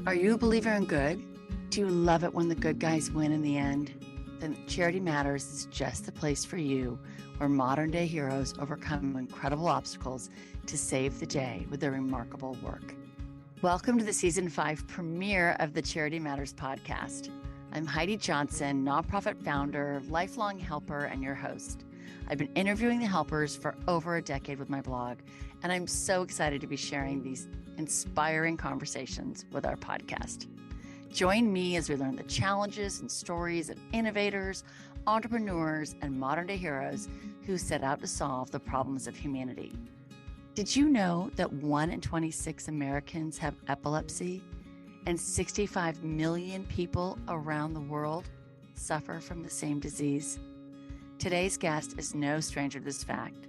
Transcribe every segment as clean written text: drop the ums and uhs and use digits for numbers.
Are you a believer in good? Do you love it when the good guys win in the end? Then Charity Matters is just the place for you, where modern day heroes overcome incredible obstacles to save the day with their remarkable work. Welcome to the season 5 premiere of the Charity Matters podcast. I'm Heidi Johnson, nonprofit founder, lifelong helper, and your host. I've been interviewing the helpers for over a decade with my blog, and I'm so excited to be sharing these inspiring conversations with our podcast. Join me as we learn the challenges and stories of innovators, entrepreneurs, and modern-day heroes who set out to solve the problems of humanity. Did you know that 1 in 26 Americans have epilepsy, and 65 million people around the world suffer from the same disease? Today's guest is no stranger to this fact.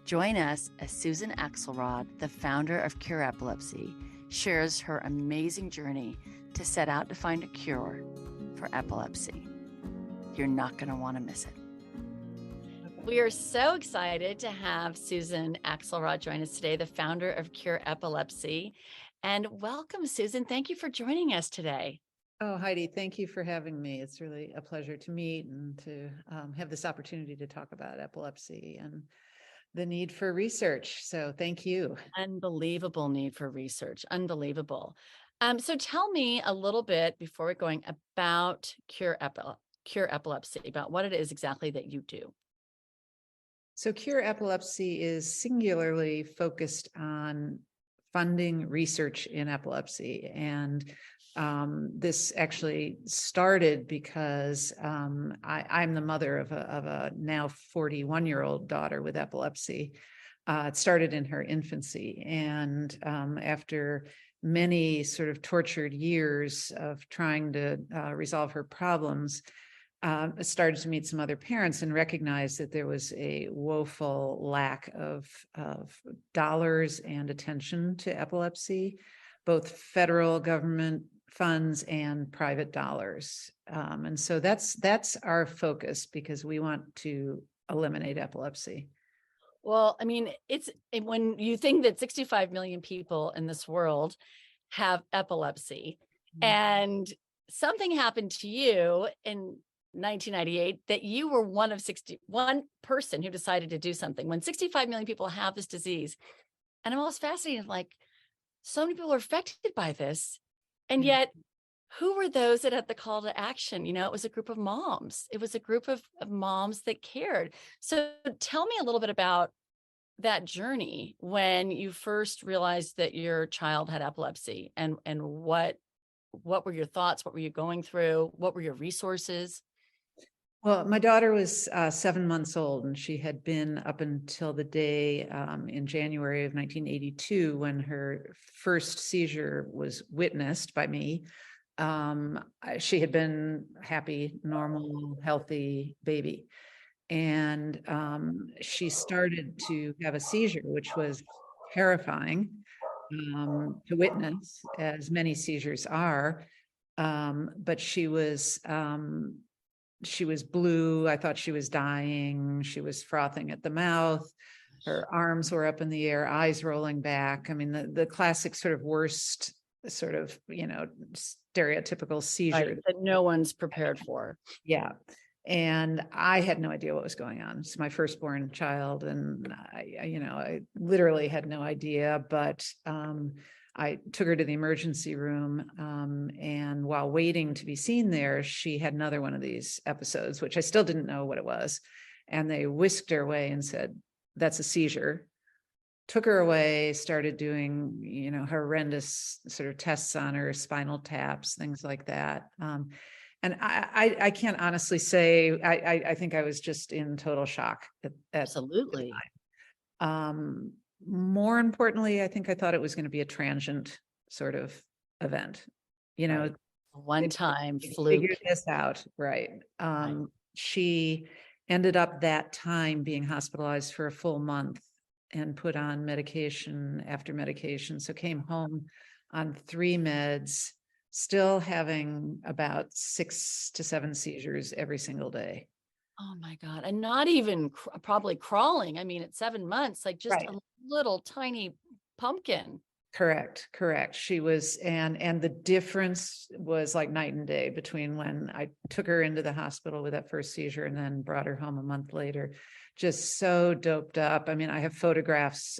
Join us as Susan Axelrod, the founder of Cure Epilepsy, shares her amazing journey to set out to find a cure for epilepsy. You're not going to want to miss it. We are so excited to have Susan Axelrod join us today, the founder of Cure Epilepsy. And welcome, Susan. Thank you for joining us today. Oh, Heidi, thank you for having me. It's really a pleasure to meet and to have this opportunity to talk about epilepsy and the need for research. So thank you. Unbelievable need for research. Unbelievable. So tell me a little bit before we're going about Cure Epilepsy, about what it is exactly that you do. So Cure Epilepsy is singularly focused on funding research in epilepsy. And this actually started because I'm the mother of a now 41-year-old daughter with epilepsy. It started in her infancy. And after many sort of tortured years of trying to resolve her problems, started to meet some other parents and recognized that there was a woeful lack of dollars and attention to epilepsy, both federal government funds and private dollars. And so that's our focus, because we want to eliminate epilepsy. Well, I mean, it's when you think that 65 million people in this world have epilepsy, and something happened to you in 1998 that you were one of 61 person who decided to do something when 65 million people have this disease. And I'm always fascinated, like, so many people are affected by this. And yet, who were those that had the call to action? You know, it was a group of moms. It was a group of moms that cared. So tell me a little bit about that journey when you first realized that your child had epilepsy, and what were your thoughts? What were you going through? What were your resources? Well, my daughter was 7 months old, and she had been up until the day in January of 1982 when her first seizure was witnessed by me. She had been happy, normal, healthy baby. And she started to have a seizure, which was terrifying to witness, as many seizures are. But she was blue. I thought she was dying. She was frothing at the mouth. Her arms were up in the air, eyes rolling back. I mean, the classic sort of worst sort of, stereotypical seizure. Right, that no one's prepared for. Yeah. And I had no idea what was going on. It's my firstborn child. And I literally had no idea, but I took her to the emergency room, and while waiting to be seen there, she had another one of these episodes, which I still didn't know what it was. And they whisked her away and said, "That's a seizure." Took her away, started doing, horrendous sort of tests on her, spinal taps, things like that. And I can't honestly say, I think I was just in total shock at Absolutely. the time. More importantly, I think I thought it was going to be a transient sort of event, Right. One-time fluke. Figured this out, right? Right. She ended up that time being hospitalized for a full month and put on medication after medication. So came home on 3 meds, still having about 6 to 7 seizures every single day. Oh my God. And not even probably crawling. I mean, at 7 months, like just Right. a little tiny pumpkin. Correct. She was, and the difference was like night and day between when I took her into the hospital with that first seizure and then brought her home a month later. Just so doped up. I mean, I have photographs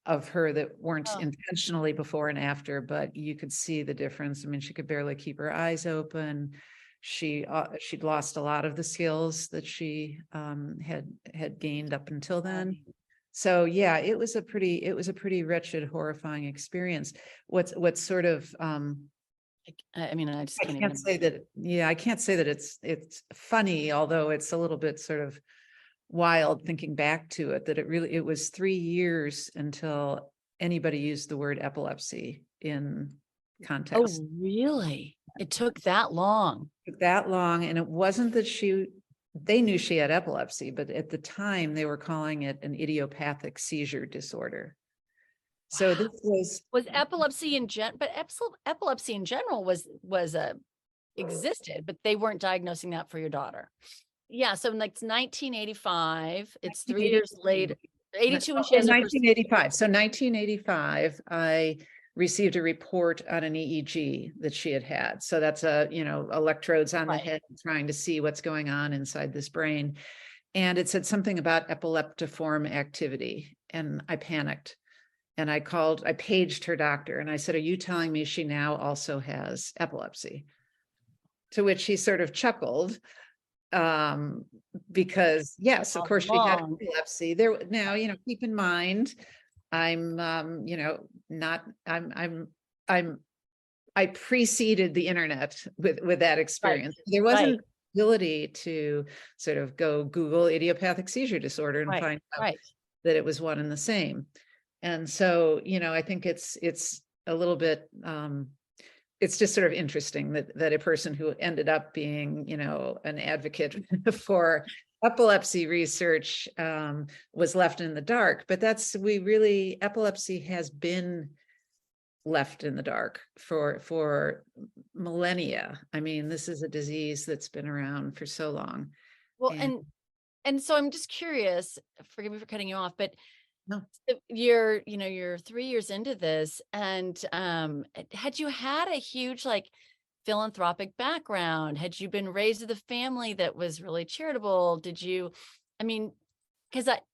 of her that weren't Oh. intentionally before and after, but you could see the difference. I mean, she could barely keep her eyes open. She'd lost a lot of the skills that she had gained up until then. So yeah, it was a pretty wretched, horrifying experience. What's sort of I mean, I just I can't can't even. say that, I can't say that it's funny, although it's a little bit sort of wild thinking back to it, that it was 3 years until anybody used the word epilepsy in context. Oh, really? It took that long? Took that long, and it wasn't that they knew she had epilepsy, but at the time they were calling it an idiopathic seizure disorder. So this Was epilepsy but epilepsy in general was existed, but they weren't diagnosing that for your daughter. Yeah, so in like 1985, it's 3 years later, 82 when she has in her first. 1985. So 1985, I received a report on an EEG that she had. So that's electrodes on the Right. head trying to see what's going on inside this brain. And it said something about epileptiform activity. And I panicked. And I paged her doctor and I said, "Are you telling me she now also has epilepsy?" To which he sort of chuckled, because yes, of course she had epilepsy. Now, keep in mind, I'm, not, I preceded the internet with that experience. Right. There wasn't ability to sort of go Google idiopathic seizure disorder and find out that it was one and the same. And so, I think it's a little bit, it's just sort of interesting that a person who ended up being, an advocate for epilepsy research, was left in the dark. But epilepsy has been left in the dark for millennia. I mean, this is a disease that's been around for so long. Well, and so I'm just curious, forgive me for cutting you off, but no, you're 3 years into this, and had you had a huge philanthropic background? Had you been raised with a family that was really charitable? Because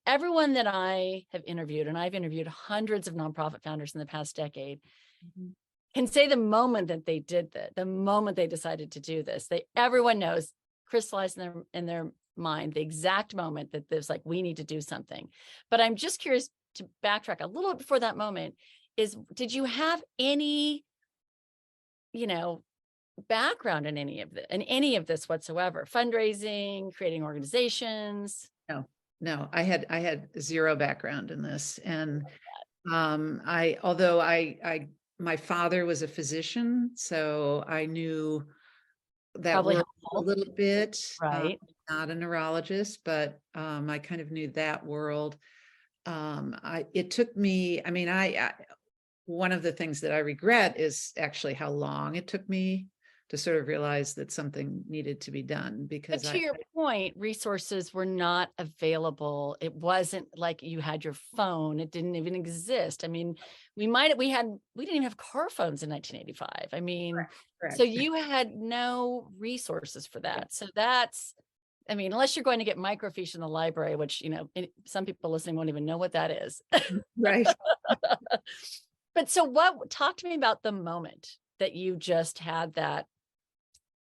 everyone that I have interviewed, and I've interviewed hundreds of nonprofit founders in the past decade, can say the moment that they did that, the moment they decided to do this, everyone knows, crystallized in their mind, the exact moment that there's we need to do something. But I'm just curious to backtrack a little before that moment. Did you have any, background in any of this whatsoever? Fundraising, creating organizations? No, I had zero background in this. And my father was a physician, so I knew that Probably world helpful. a little bit, right? Not a neurologist, but I kind of knew that world. It took me, one of the things that I regret is actually how long it took me to sort of realize that something needed to be done, because to your point, resources were not available. It wasn't like you had your phone. It didn't even exist. I mean, we didn't even have car phones in 1985. correct. So you had no resources for that. So unless you're going to get microfiche in the library, which, some people listening won't even know what that is. Right. But so talk to me about the moment that you just had that.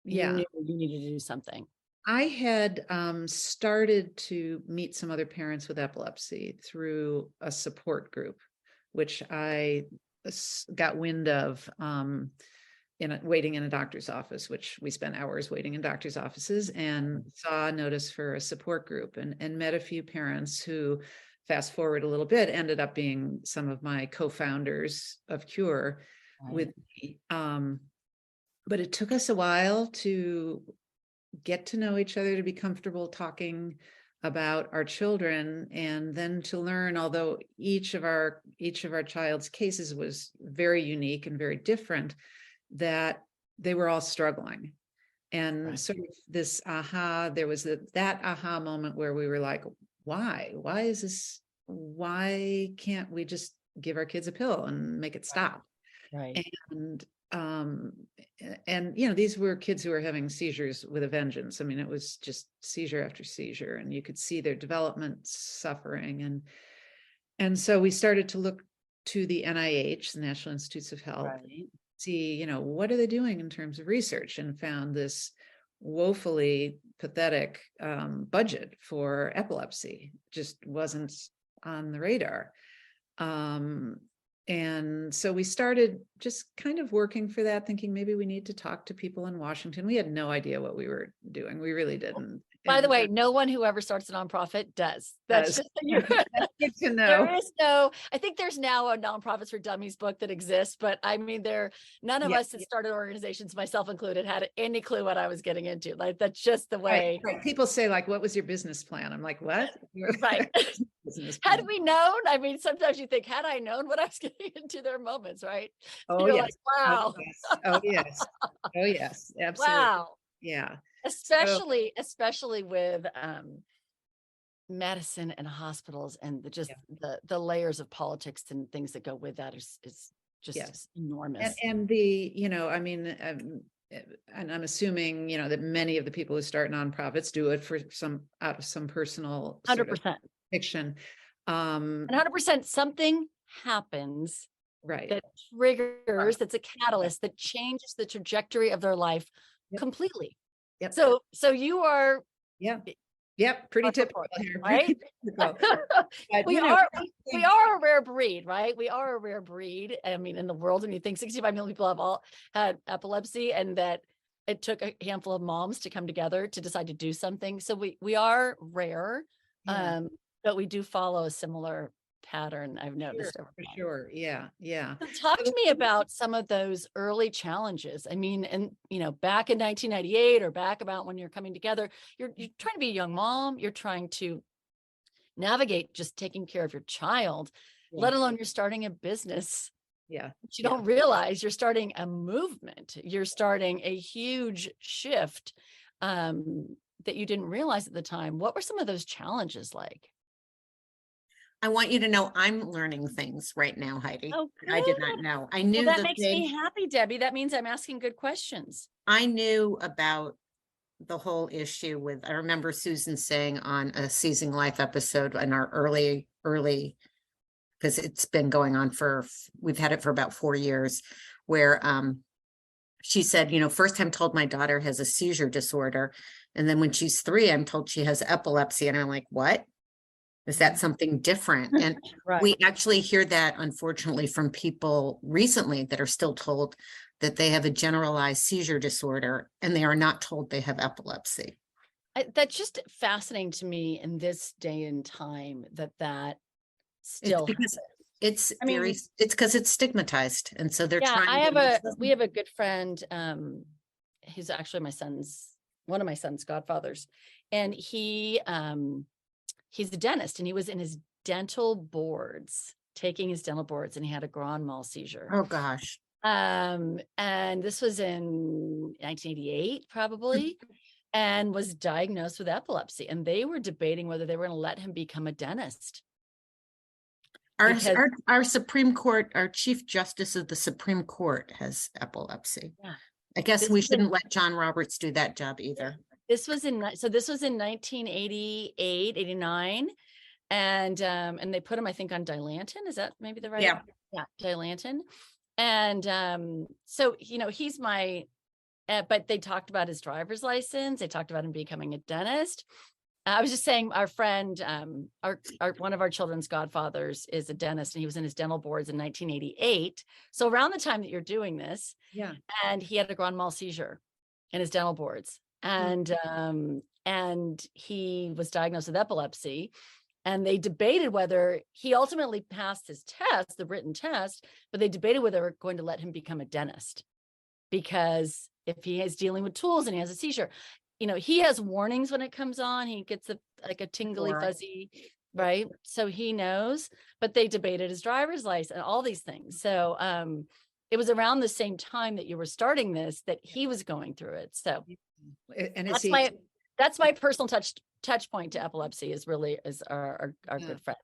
You knew you needed to do something. I had started to meet some other parents with epilepsy through a support group, which I got wind of waiting in a doctor's office, which we spent hours waiting in doctor's offices, and saw a notice for a support group, and met a few parents who, fast forward a little bit, ended up being some of my co-founders of Cure with me. But it took us a while to get to know each other, to be comfortable talking about our children, and then to learn, although each of our child's cases was very unique and very different, that they were all struggling. And sort of this there was that aha moment where we were like, why is this? Why can't we just give our kids a pill and make it stop. Right. And these were kids who were having seizures with a vengeance. I mean, it was just seizure after seizure, and you could see their development suffering. And so we started to look to the NIH, the National Institutes of Health, Right. see, what are they doing in terms of research, and found this woefully pathetic budget for epilepsy. Just wasn't on the radar. And so we started just kind of working for that, thinking maybe we need to talk to people in Washington. We had no idea what we were doing. We really didn't. By the way, no one who ever starts a nonprofit does. That's just That's good to know. There is no, I think there's now a Nonprofits for Dummies book that exists, but I mean, none of us that started organizations, myself included, had any clue what I was getting into. Like, that's just the way. Right. People say, like, what was your business plan? I'm like, what? Right. Had we known, I mean, sometimes you think, had I known what I was getting into, there are moments, right? Oh, You're yes. like, wow. Oh, yes. Oh, yes. Absolutely. Wow. Yeah. Especially with medicine and hospitals, and the layers of politics and things that go with that is just enormous. And I mean, and I'm assuming, that many of the people who start nonprofits do it for out of some personal 100% fiction. And 100% something happens right. that triggers, that's a catalyst that changes the trajectory of their life completely. Yep. So you are. Yep. Pretty typical here, right? We are a rare breed, right? We are a rare breed. I mean, in the world, and you think 65 million people have all had epilepsy, and that it took a handful of moms to come together to decide to do something. So we are rare, but we do follow a similar pattern, I've noticed. For sure. Yeah. So talk to me about some of those early challenges. I mean, and back in 1998, or back about when you're coming together, you're trying to be a young mom, you're trying to navigate just taking care of your child, let alone you're starting a business. Yeah. But you don't realize you're starting a movement. You're starting a huge shift that you didn't realize at the time. What were some of those challenges like? I want you to know I'm learning things right now, Heidi. Oh, I did not know. I knew that makes me happy, Debbie. That means I'm asking good questions. I knew about the whole issue with, I remember Susan saying on a Seizing Life episode in our early, because it's been going on we've had it for about 4 years, where she said, first I'm told my daughter has a seizure disorder. And then when she's 3, I'm told she has epilepsy. And I'm like, what? Is that something different? And we actually hear that, unfortunately, from people recently that are still told that they have a generalized seizure disorder, and they are not told they have epilepsy. That's just fascinating to me in this day and time that still happens. It's because it's stigmatized. And so they're trying. We have a good friend, who's actually one of my son's godfathers. And he's a dentist, and he was in his dental boards, taking his dental boards, and he had a grand mal seizure. Oh gosh. And this was in 1988, probably, and was diagnosed with epilepsy. And they were debating whether they were going to let him become a dentist. Our Supreme Court, our Chief Justice of the Supreme Court has epilepsy. Yeah. I guess we shouldn't let John Roberts do that job either. This was in 1988, 89. And they put him, I think, on Dilantin. Is that maybe the right? Yeah. Yeah. Dilantin. And so, he's but they talked about his driver's license. They talked about him becoming a dentist. I was just saying, our friend, one of our children's godfathers is a dentist, and he was in his dental boards in 1988. So around the time that you're doing this, and he had a grand mal seizure in his dental boards. And he was diagnosed with epilepsy, and they debated whether he ultimately passed his test, the written test, but they debated whether they were going to let him become a dentist, because if he is dealing with tools and he has a seizure, he has warnings when it comes on. He gets a tingly fuzzy, right? So he knows, but they debated his driver's license and all these things. So, it was around the same time that you were starting this, that he was going through it. So, and that's my personal touch point to epilepsy is our good friend.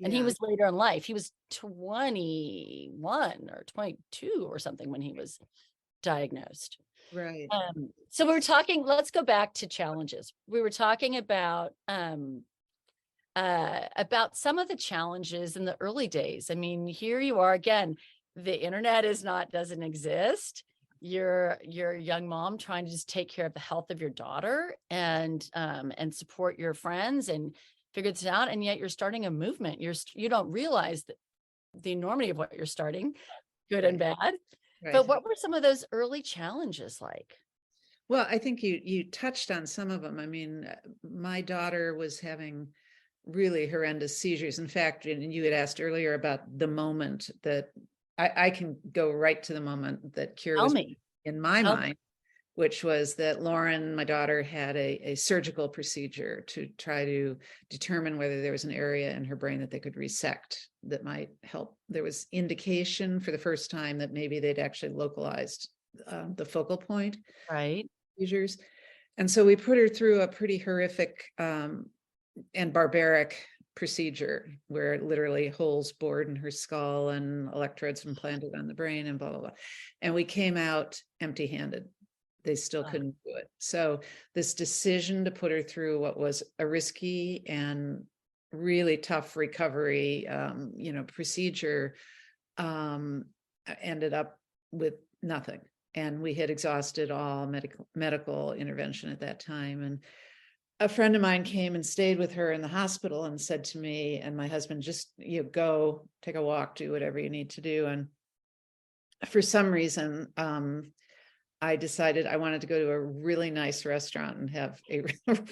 And he Yeah. was later in life. He was 21 or 22 or something when he was diagnosed. Right. So we were talking, let's go back to challenges. We were talking about some of the challenges in the early days. I mean, here you are again, the internet doesn't exist. You're a young mom trying to just take care of the health of your daughter and support your friends and figure this out. And yet you're starting a movement. You don't realize that the enormity of what you're starting, good and bad. Right. But what were some of those early challenges like? Well, I think you touched on some of them. I mean, my daughter was having really horrendous seizures. In fact, and you had asked earlier about the moment that I can go right to the moment that cure Tell was me. in my Tell me. mind, which was that Lauren, my daughter, had a surgical procedure to try to determine whether there was an area in her brain that they could resect that might help. There was indication for the first time that maybe they'd actually localized the focal point Right. seizures. And so we put her through a pretty horrific and barbaric procedure where literally holes bored in her skull and electrodes implanted on the brain and blah, blah, blah. And we came out empty-handed. They still couldn't do it. So this decision to put her through what was a risky and really tough recovery, procedure ended up with nothing. And we had exhausted all medical intervention at that time. And a friend of mine came and stayed with her in the hospital and said to me and my husband, just go take a walk, do whatever you need to do. And for some reason, I decided I wanted to go to a really nice restaurant and have a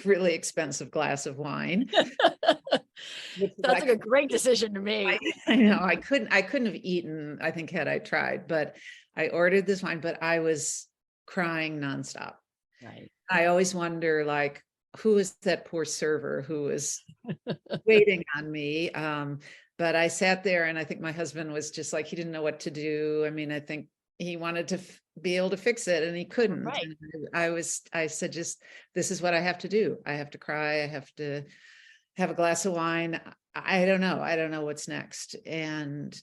really expensive glass of wine. Sounds like a great decision to me. I know I couldn't have eaten, I think, had I tried, but I ordered this wine, but I was crying nonstop. Right. I always wonder, like, who is that poor server who was waiting on me? But I sat there and I think my husband was just like, he didn't know what to do. I mean, I think he wanted to be able to fix it and he couldn't. Right. And I said, just, this is what I have to do. I have to cry. I have to have a glass of wine. I don't know what's next. And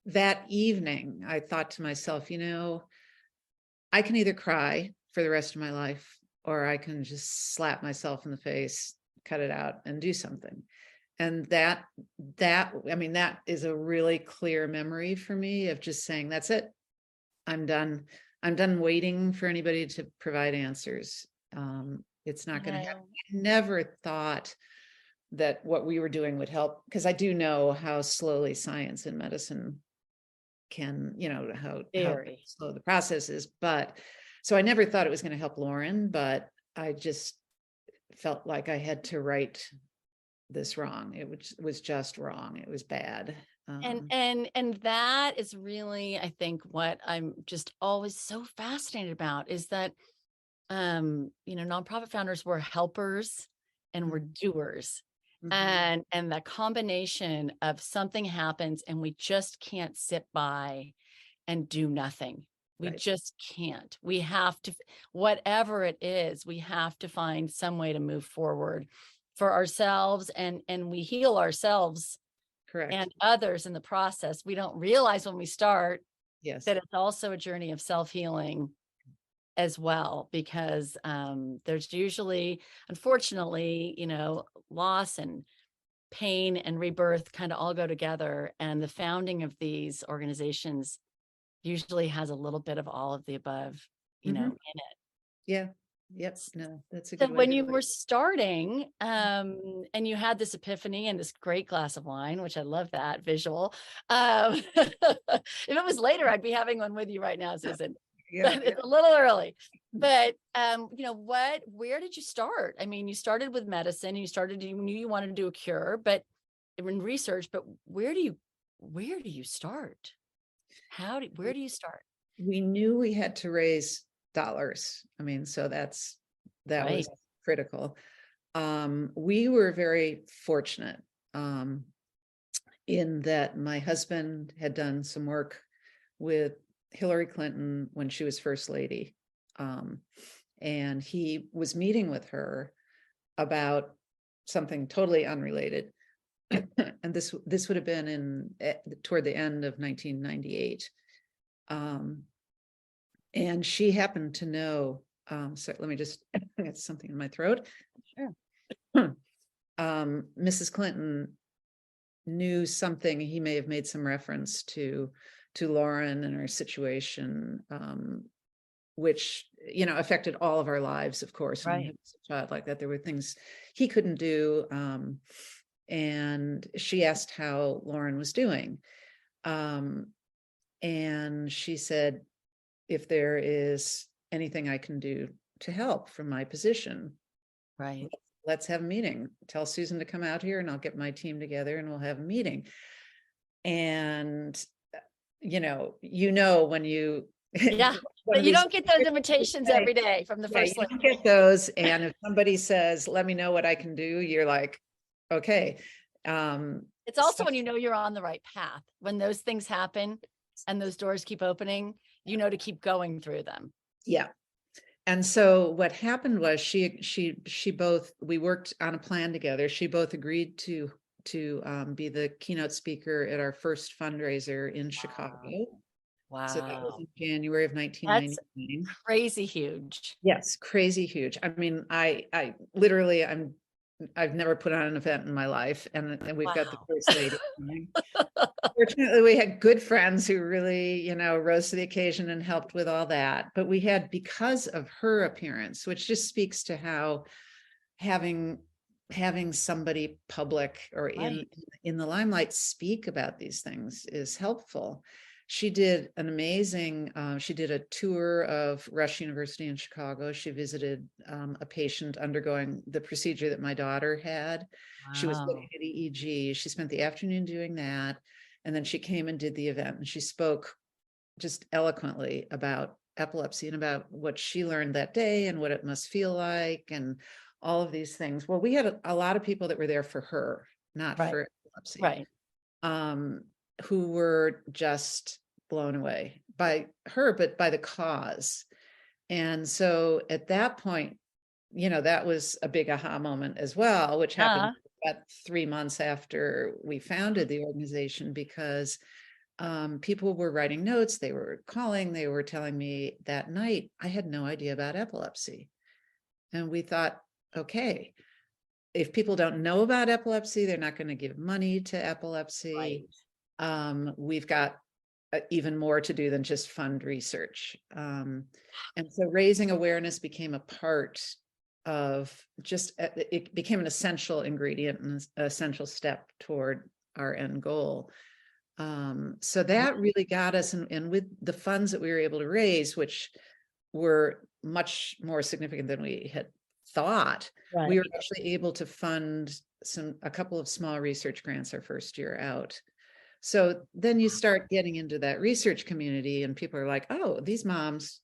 that evening I thought to myself, I can either cry for the rest of my life, or I can just slap myself in the face, cut it out and do something. And that is a really clear memory for me of just saying, that's it. I'm done waiting for anybody to provide answers. It's not going to happen. I never thought that what we were doing would help, because I do know how slowly science and medicine can, how slow the process is. But so I never thought it was going to help Lauren, but I just felt like I had to right this wrong. It was just wrong. It was bad. And that is really, I think, what I'm just always so fascinated about is that, nonprofit founders were helpers and we're doers. Mm-hmm. And the combination of something happens and we just can't sit by and do nothing. We just can't. We have to, whatever it is, we have to find some way to move forward for ourselves, and we heal ourselves. Correct. And others in the process. We don't realize when we start that it's also a journey of self-healing as well, because there's usually, unfortunately, loss and pain and rebirth kind of all go together. And the founding of these organizations usually has a little bit of all of the above, in it. Yeah. Yep. No, that's a So good way. when you were starting, and you had this epiphany and this great glass of wine, which I love that visual. If it was later, I'd be having one with you right now, Susan. But it's a little early. But where did you start? I mean, you started with medicine, you knew you wanted to do a cure, but in research, but where do you start? Where do you start? We knew we had to raise dollars. I mean, so that was critical. We were very fortunate in that my husband had done some work with Hillary Clinton when she was first lady. And he was meeting with her about something totally unrelated. and this would have been toward the end of 1998. And she happened to know, so let me just get something in my throat. Sure. Mrs. Clinton knew something. He may have made some reference to Lauren and her situation, which, affected all of our lives, of course. When he Right. was a child like that, there were things he couldn't do. And she asked how Lauren was doing. And she said, if there is anything I can do to help from my position, Right. let's have a meeting. Tell Susan to come out here and I'll get my team together and we'll have a meeting. And, when you, Yeah. one But of you these- don't get those invitations every day from the Yeah, first you lady. don't get those. And if somebody says, let me know what I can do, you're like, okay. It's also when you know you're on the right path, when those things happen and those doors keep opening, to keep going through them. Yeah. And so what happened was we worked on a plan together. She both agreed to be the keynote speaker at our first fundraiser in Chicago. Wow. So that was in January of 1999. That's crazy huge. Yes, crazy huge. I mean, I literally, I've never put on an event in my life, and we've got the Wow. first lady coming. Fortunately, we had good friends who really, rose to the occasion and helped with all that. But we had, because of her appearance, which just speaks to how having somebody public or Right. in the limelight speak about these things is helpful. She did an amazing, she did a tour of Rush University in Chicago. She visited a patient undergoing the procedure that my daughter had. She was Wow. getting an EEG. She spent the afternoon doing that. And then she came and did the event, and she spoke just eloquently about epilepsy and about what she learned that day and what it must feel like and all of these things. Well, we had a lot of people that were there for her, not Right. for epilepsy. Right. Who were just blown away by her, but by the cause. And so at that point, that was a big aha moment as well, which happened about 3 months after we founded the organization, because people were writing notes, they were calling, they were telling me that night, I had no idea about epilepsy. And we thought, okay, if people don't know about epilepsy, they're not going to give money to epilepsy. Right. We've got even more to do than just fund research. And so raising awareness became a part of it became an essential ingredient and an essential step toward our end goal. So that really got us, and with the funds that we were able to raise, which were much more significant than we had thought, Right. we were actually able to fund a couple of small research grants our first year out. So then you start getting into that research community, and people are like, oh, these moms,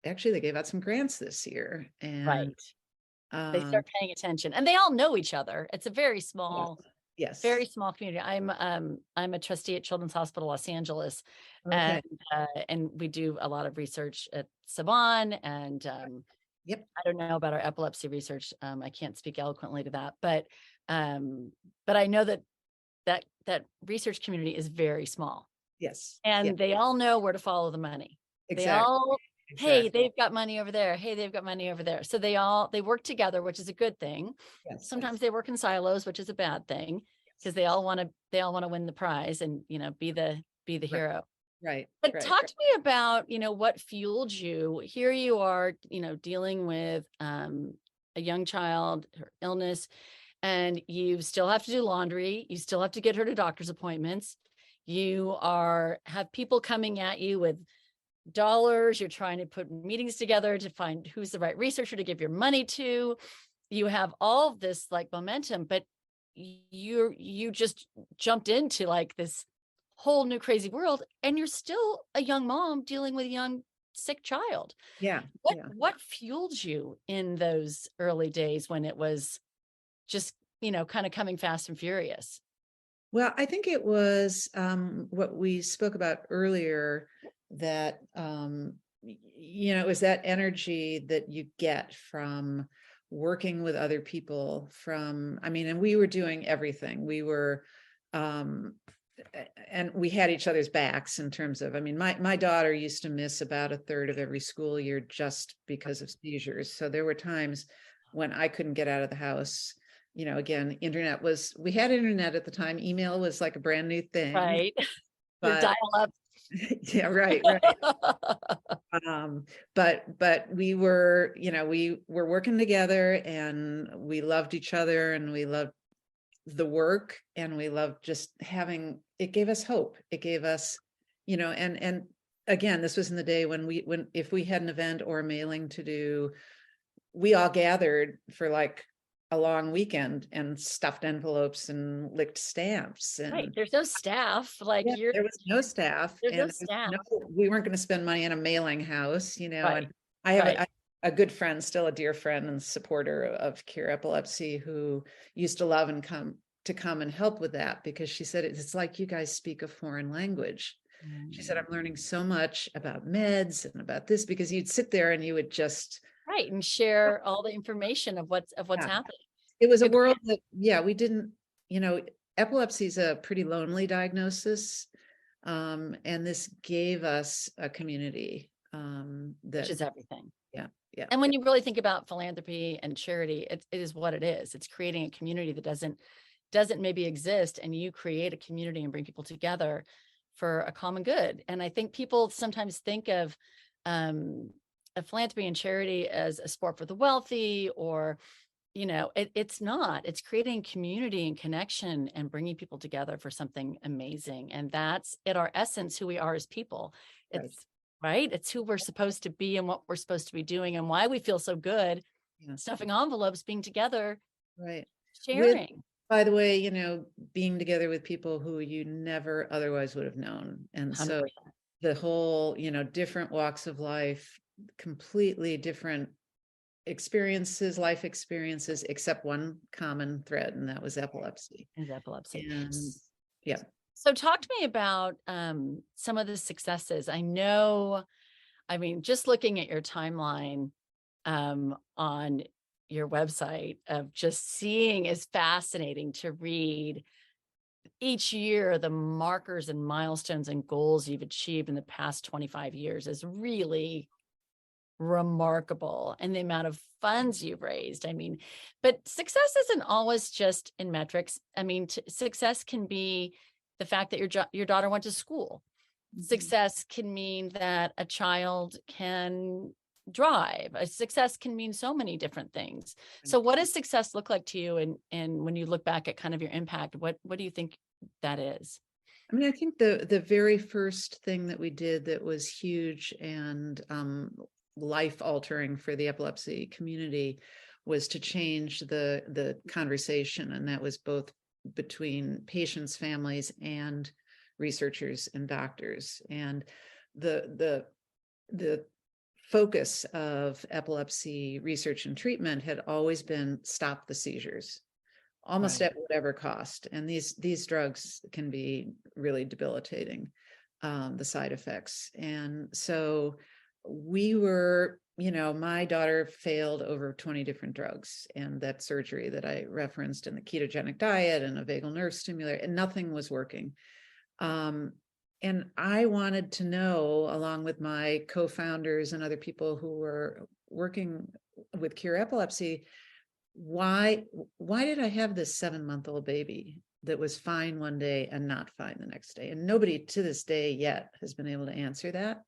actually, they gave out some grants this year. And right. They start paying attention, and they all know each other. It's a very small, yes, very small community. I'm a trustee at Children's Hospital Los Angeles, okay. and we do a lot of research at Saban, and Yep. I don't know about our epilepsy research. I can't speak eloquently to that, but I know that research community is very small, Yes. and Yeah, they all know where to follow the money. exactly. They all, hey, Exactly. they've got money over there. Hey, they've got money over there. So they work together, which is a good thing. Yes. Sometimes they work in silos, which is a bad thing, because they all want to win the prize and, be the hero. Right. But right, talk right. to me about, what fueled you. Here you are, dealing with a young child, her illness, and you still have to do laundry. You still have to get her to doctor's appointments. You have people coming at you with dollars. You're trying to put meetings together to find who's the right researcher to give your money to. You have all of this like momentum, but you just jumped into like this whole new crazy world, and you're still a young mom dealing with a young sick child. Yeah. What fueled you in those early days when it was just, kind of coming fast and furious? Well, I think it was what we spoke about earlier, that it was that energy that you get from working with other people from, I mean, and we were doing everything. We were, and we had each other's backs in terms of, I mean, my daughter used to miss about a third of every school year just because of seizures. So there were times when I couldn't get out of the house. You know, again, we had internet at the time. Email was like a brand new thing. Right. Your But dial up. yeah, right. But we were, you know, we were working together and we loved each other and we loved the work and we loved just having, it gave us hope. It gave us, you know, and again, this was in the day when if we had an event or a mailing to do, we all gathered for like a long weekend and stuffed envelopes and licked stamps. And Right. There's no staff. Like yeah, there was no staff, there's no and staff. we weren't going to spend money on a mailing house, you know. Right. And I have Right. a good friend, still a dear friend and supporter of Cure Epilepsy, who used to love and come and help with that, because she said it's like you guys speak a foreign language. She said, I'm learning so much about meds and about this, because you'd sit there and you would just Right. And share all the information of what's yeah. happening. It was a world that, yeah, we didn't, you know, epilepsy is a pretty lonely diagnosis. And this gave us a community that Which is everything. yeah. And when you really think about philanthropy and charity, it is what it is. It's creating a community that doesn't maybe exist, and you create a community and bring people together for a common good. And I think people sometimes think of philanthropy and charity as a sport for the wealthy, or, you know, it's not. It's creating community and connection and bringing people together for something amazing. And that's at our essence who we are as people. It's right. It's who we're supposed to be and what we're supposed to be doing and why we feel so good stuffing envelopes, being together, right, sharing. by the way, you know, being together with people who you never otherwise would have known. And 100%. so the whole, you know, different walks of life, completely different experiences, life experiences, except one common thread, and that was epilepsy. Is epilepsy. And yeah. So talk to me about some of the successes. I know, I mean, just looking at your timeline on your website of just seeing is fascinating to read each year. The markers and milestones and goals you've achieved in the past 25 years is really remarkable, and the amount of funds you've raised. I mean, but success isn't always just in metrics. I mean, success can be the fact that your daughter went to school. Success can mean that a child can drive. A success can mean so many different things. So what does success look like to you? And when you look back at kind of your impact, what do you think that is? I mean, I think the very first thing that we did that was huge and life altering for the epilepsy community was to change the conversation, and that was both between patients, families, and researchers and doctors. And the focus of epilepsy research and treatment had always been stop the seizures, almost at whatever cost. And these drugs can be really debilitating, the side effects. And so we were, you know, my daughter failed over 20 different drugs, and that surgery that I referenced, and the ketogenic diet and a vagal nerve stimulator, and nothing was working. And I wanted to know, along with my co-founders and other people who were working with Cure Epilepsy, why did I have this 7-month-old baby that was fine one day and not fine the next day? And nobody to this day yet has been able to answer that.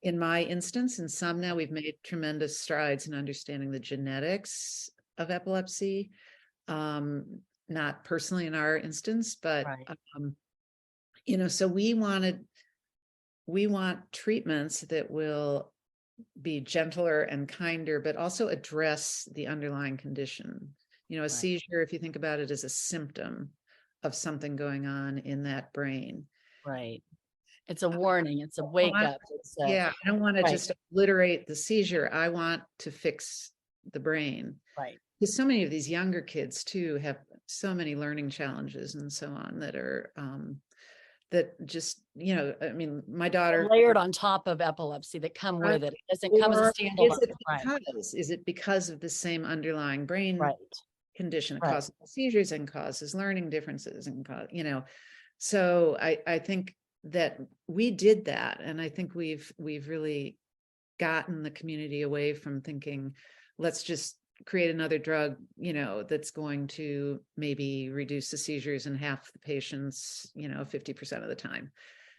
In my instance, in some now, we've made tremendous strides in understanding the genetics of epilepsy. Not personally in our instance, but you know, so we want treatments that will be gentler and kinder, but also address the underlying condition. You know, a seizure, if you think about it, is a symptom of something going on in that brain. Right. It's a warning. It's a wake up. I don't want to just obliterate the seizure. I want to fix the brain. Right. Because so many of these younger kids too have so many learning challenges and so on that are that just, I mean, my daughter. Layered on top of epilepsy that come with it. It doesn't come as a Or standalone. is it because of the same underlying brain Right. condition that Right. causes seizures and causes learning differences and so I think that we did that, and I think we've really gotten the community away from thinking, let's just create another drug, that's going to maybe reduce the seizures in half the patients, 50% of the time.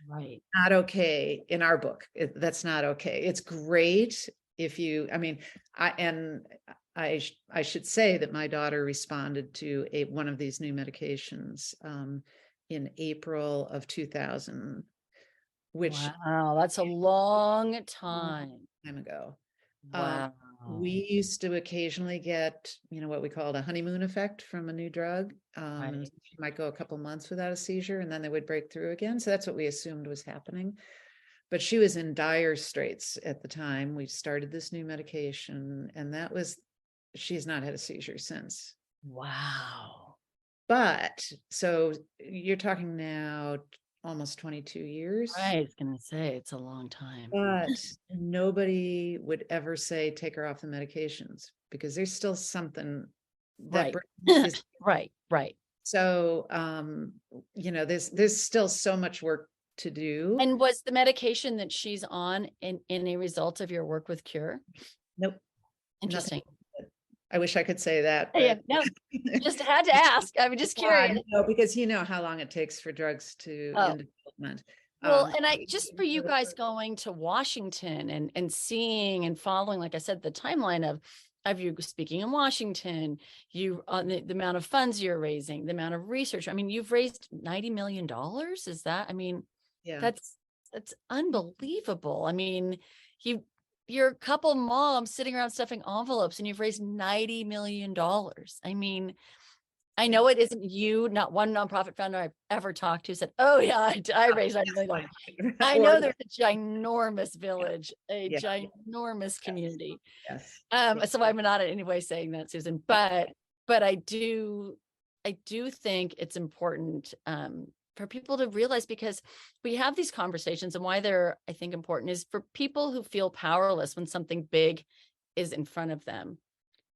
Right. Not okay in our book. That's not okay. It's great if you, I mean, I should say that my daughter responded to one of these new medications in April of 2000, which Wow, that's a long time. ago. Wow. We used to occasionally get, what we called a honeymoon effect from a new drug. Right. She might go a couple months without a seizure, and then they would break through again. So that's what we assumed was happening. But she was in dire straits at the time. We started this new medication, and she's not had a seizure since. Wow. But so you're talking now almost 22 years. I was going to say it's a long time. But nobody would ever say take her off the medications, because there's still something that Right. Right. So there's still so much work to do. And was the medication that she's on in a result of your work with Cure? Nope. Interesting. I wish I could say that. Yeah, no, just had to ask. I'm just curious. No, because you know how long it takes for drugs to in development. Well, and just for you guys going to Washington and seeing and following, like I said, the timeline of you speaking in Washington, you on the amount of funds you're raising, the amount of research. I mean, you've raised $90 million. Is that? I mean, yeah, that's unbelievable. I mean, you're a couple moms sitting around stuffing envelopes, and you've raised $90 million. I mean, I know it isn't you, not one nonprofit founder I've ever talked to said, oh yeah, I raised $90 million. I know there's a ginormous village, a ginormous community. Yes. So I'm not in any way saying that, Susan, but I do think it's important for people to realize, because we have these conversations, and why they're, I think, important is for people who feel powerless when something big is in front of them.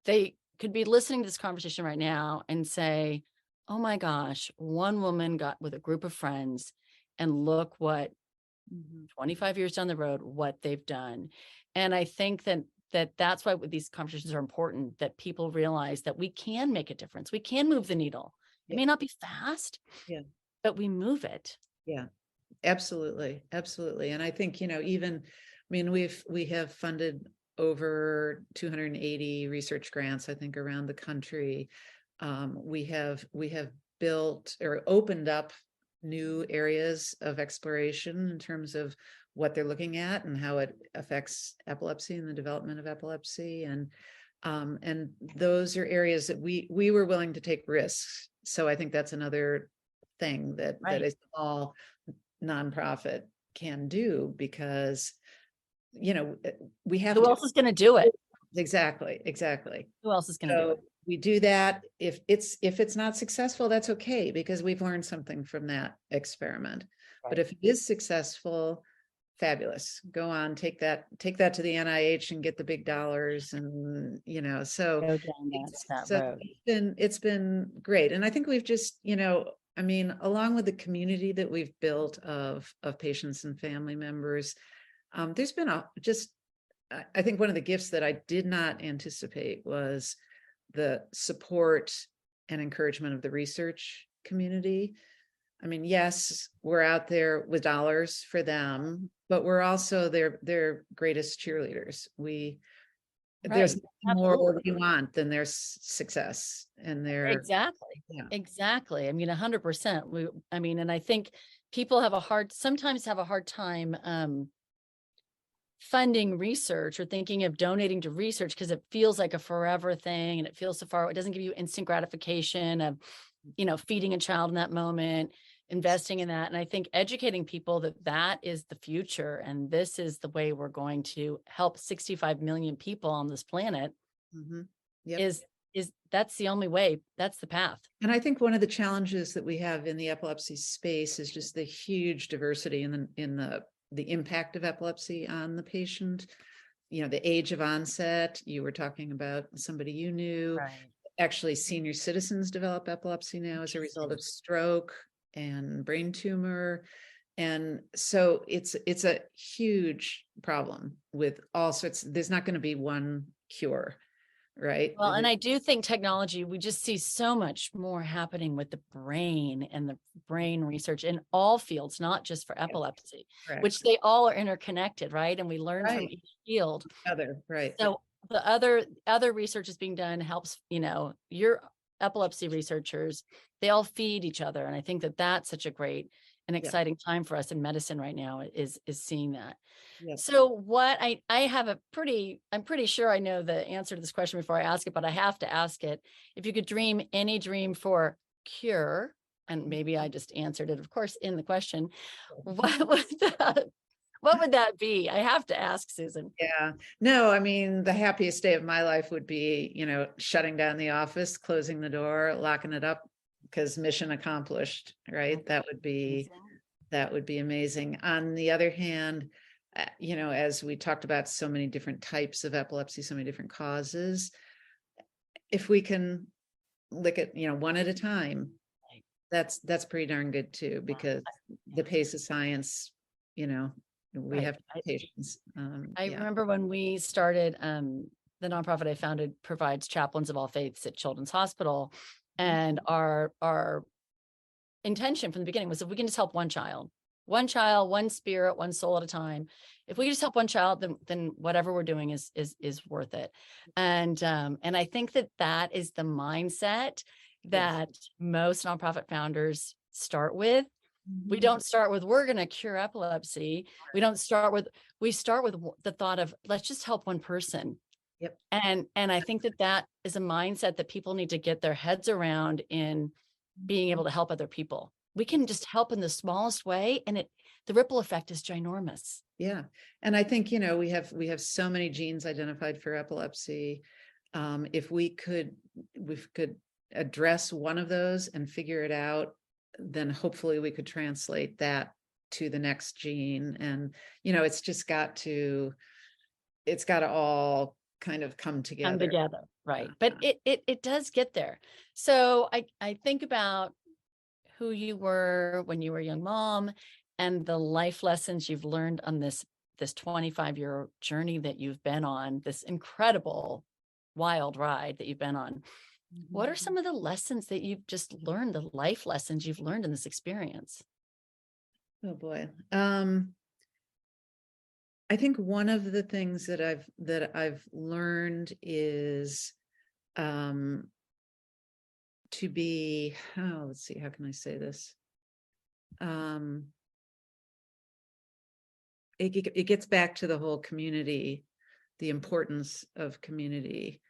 They could be listening to this conversation right now and say, oh my gosh, one woman got with a group of friends, and look what 25 years down the road, what they've done. And I think that's why these conversations are important, that people realize that we can make a difference. We can move the needle. It may not be fast, but we move it. Yeah, absolutely. Absolutely. And I think, we have funded over 280 research grants, I think, around the country. We have built or opened up new areas of exploration in terms of what they're looking at and how it affects epilepsy and the development of epilepsy. And those are areas that we were willing to take risks. So I think that's another thing that a small nonprofit can do, because we have who else is going to do it? Exactly. Who else is going to do it? We do that. If it's not successful, that's okay, because we've learned something from that experiment. But if it is successful, fabulous. Go on, take that to the NIH and get the big dollars, and so Go down that road. It's been great. And I think we've just, along with the community that we've built of patients and family members, there's been I think one of the gifts that I did not anticipate was the support and encouragement of the research community. I mean, yes, we're out there with dollars for them, but we're also their greatest cheerleaders. There's more we want than their success and their exactly. I mean, 100%. And I think people sometimes have a hard time funding research or thinking of donating to research, because it feels like a forever thing, and it feels so far. It doesn't give you instant gratification of, feeding a child in that moment, investing in that. And I think educating people that is the future, and this is the way we're going to help 65 million people on this planet that's the only way. That's the path. And I think one of the challenges that we have in the epilepsy space is just the huge diversity in the impact of epilepsy on the patient. You know, the age of onset, you were talking about somebody you knew. Right. Actually, senior citizens develop epilepsy now as a result of stroke and brain tumor. And so it's a huge problem with all sorts. There's not going to be one cure, right? Well, and I do think technology, we just see so much more happening with the brain and the brain research in all fields, not just for epilepsy, Correct. which they all are interconnected, right? And we learn from Right. each field. Right. So the other research is being done helps, your epilepsy researchers, they all feed each other. And I think that that's such a great and exciting time for us in medicine right now is seeing that. Yes. So what I have I'm pretty sure I know the answer to this question before I ask it, but I have to ask it. If you could dream any dream for cure, and maybe I just answered it, of course, in the question, what would that be? I have to ask, Susan. Yeah, no, I mean, the happiest day of my life would be, shutting down the office, closing the door, locking it up, because mission accomplished, right? That would be amazing. On the other hand, as we talked about so many different types of epilepsy, so many different causes, if we can look at, one at a time, that's pretty darn good too, because the pace of science, we have patience. I remember when we started, the nonprofit I founded provides chaplains of all faiths at Children's Hospital. And our intention from the beginning was if we can just help one child, one spirit, one soul at a time. If we just help one child, then whatever we're doing is worth it. And I think that is the mindset that most nonprofit founders start with. We don't start with, we're going to cure epilepsy. We start with the thought of, let's just help one person. Yep. And I think that is a mindset that people need to get their heads around in being able to help other people. We can just help in the smallest way, and the ripple effect is ginormous. Yeah. And I think, we have so many genes identified for epilepsy. If we could address one of those and figure it out, then hopefully we could translate that to the next gene. And, it's got to all kind of come together. Right. But it does get there. So I think about who you were when you were a young mom and the life lessons you've learned on this 25-year journey that you've been on, this incredible wild ride that you've been on. What are some of the lessons that you've just learned, the life lessons you've learned in this experience? Oh boy. I think one of the things that I've learned is to be, let's see, how can I say this? It gets back to the whole community, the importance of community,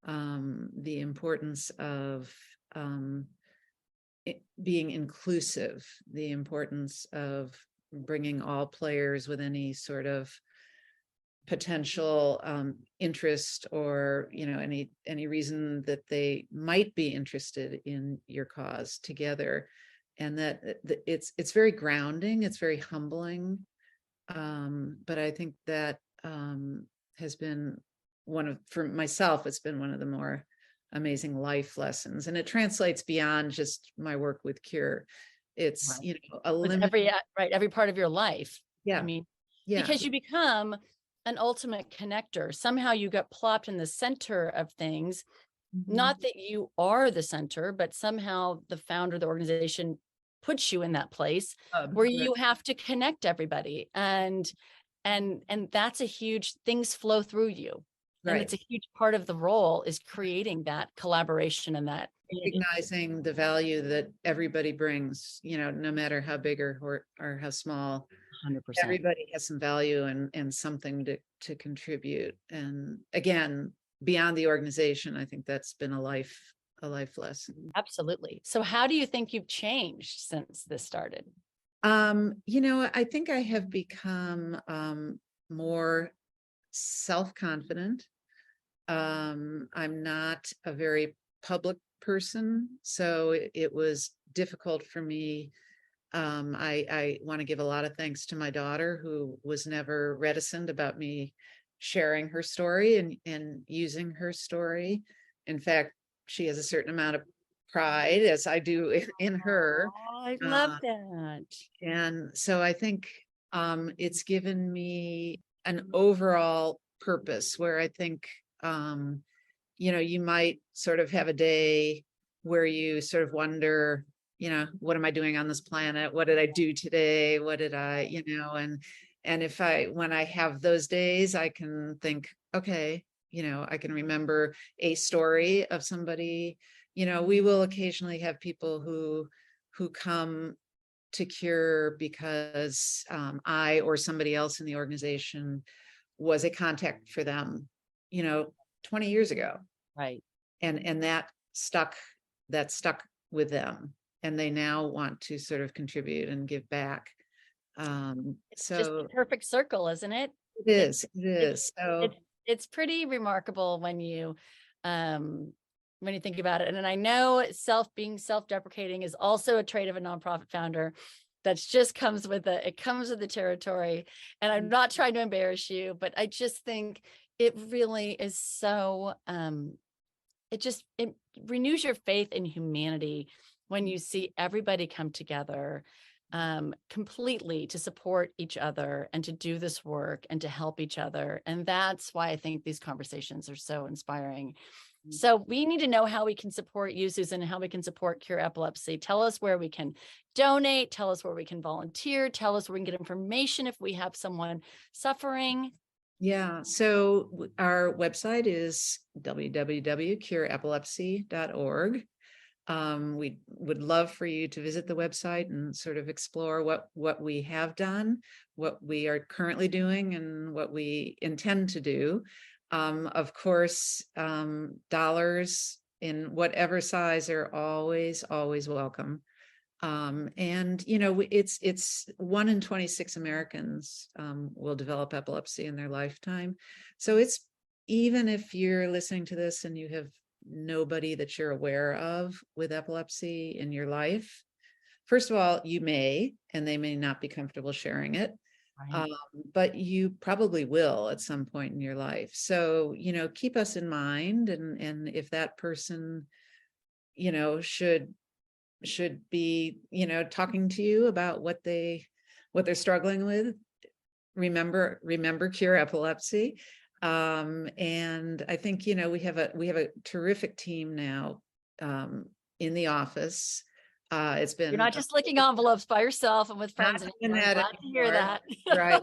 the importance of being inclusive, the importance of bringing all players with any sort of potential interest or any reason that they might be interested in your cause together, and that it's very grounding, it's very humbling, but I think that has been for myself, it's been one of the more amazing life lessons, and it translates beyond just my work with Cure. It's every part of your life. Yeah. I mean, because you become an ultimate connector. Somehow you got plopped in the center of things. Not that you are the center, but somehow the founder of the organization puts you in that place where you have to connect everybody. And that's a huge, things flow through you. And it's a huge part of the role is creating that collaboration and that recognizing the value that everybody brings, no matter how big or how small. 100%. Everybody has some value and something to contribute. And again, beyond the organization, I think that's been a life lesson. Absolutely. So how do you think you've changed since this started? I think I have become more self-confident, I'm not a very public person, so it was difficult for me. I want to give a lot of thanks to my daughter, who was never reticent about me sharing her story and using her story. In fact, she has a certain amount of pride, as I do in her. Oh, I love that. And so I think it's given me an overall purpose where I think, you might sort of have a day where you sort of wonder, what am I doing on this planet? What did I do today? What did I, and when I have those days, I can think, okay, I can remember a story of somebody. We will occasionally have people who come to Cure because I or somebody else in the organization was a contact for them, 20 years ago. Right. And that stuck with them, and they now want to sort of contribute and give back. It's just the perfect circle, isn't it? It is. It's pretty remarkable when you think about it. And I know being self-deprecating is also a trait of a nonprofit founder. That's just comes with the territory. And I'm not trying to embarrass you, but I just think it really is so, it renews your faith in humanity when you see everybody come together completely to support each other and to do this work and to help each other. And that's why I think these conversations are so inspiring. So we need to know how we can support you, Susan, and how we can support Cure Epilepsy. Tell us where we can donate. Tell us where we can volunteer. Tell us where we can get information if we have someone suffering. Yeah. So our website is www.cureepilepsy.org. We would love for you to visit the website and sort of explore what we have done, what we are currently doing, and what we intend to do. Of course, dollars in whatever size are always welcome. And it's 1 in 26 Americans will develop epilepsy in their lifetime. So it's, even if you're listening to this and you have nobody that you're aware of with epilepsy in your life, first of all, you may, and they may not be comfortable sharing it. Right. But you probably will at some point in your life. So, keep us in mind. And if that person, should be, talking to you about what they're struggling with, remember Cure Epilepsy. And I think, we have a terrific team now in the office. It's been, you're not just licking envelopes by yourself and with friends. I'm glad to hear that. Right.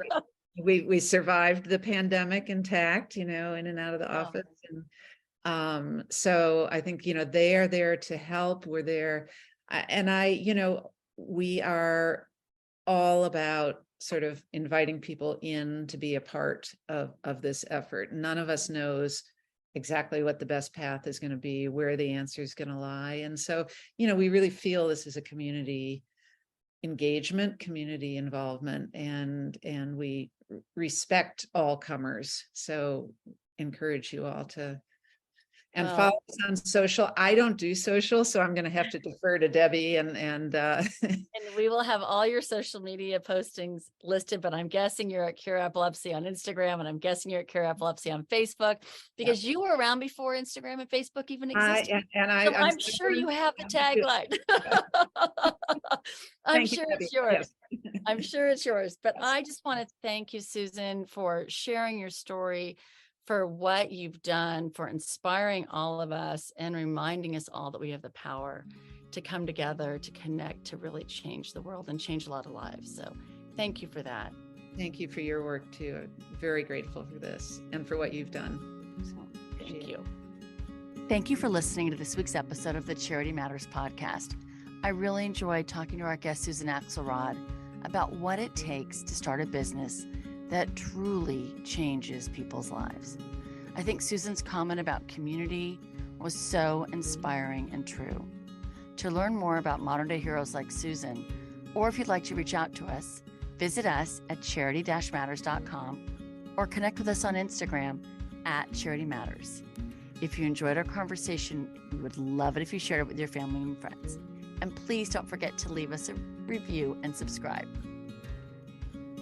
We survived the pandemic intact, in and out of the office. And so I think, they are there to help. We're there. We are all about sort of inviting people in to be a part of this effort. None of us knows exactly what the best path is going to be, where the answer is going to lie. And so, we really feel this is a community engagement, community involvement, and we respect all comers. So encourage you all to follow us on social. I don't do social, so I'm going to have to defer to Debbie and and we will have all your social media postings listed, but I'm guessing you're at Cure Epilepsy on Instagram, and I'm guessing you're at Cure Epilepsy on Facebook, because you were around before Instagram and Facebook even existed. I'm sure you have the tagline. I'm sure it's yours. Yes. I'm sure it's yours. But I just want to thank you, Susan, for sharing your story, for what you've done, for inspiring all of us and reminding us all that we have the power to come together, to connect, to really change the world and change a lot of lives. So thank you for that. Thank you for your work too. I'm very grateful for this and for what you've done. So, thank you. Thank you for listening to this week's episode of the Charity Matters podcast. I really enjoyed talking to our guest, Susan Axelrod, about what it takes to start a business that truly changes people's lives. I think Susan's comment about community was so inspiring and true. To learn more about modern day heroes like Susan, or if you'd like to reach out to us, visit us at charity-matters.com or connect with us on Instagram at Charity Matters. If you enjoyed our conversation, we would love it if you shared it with your family and friends. And please don't forget to leave us a review and subscribe.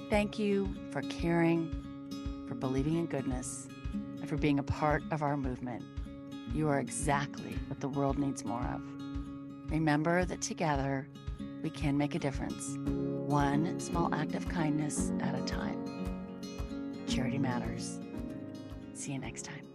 Thank you for caring, for believing in goodness, and for being a part of our movement. You are exactly what the world needs more of. Remember that together we can make a difference, one small act of kindness at a time. Charity Matters. See you next time.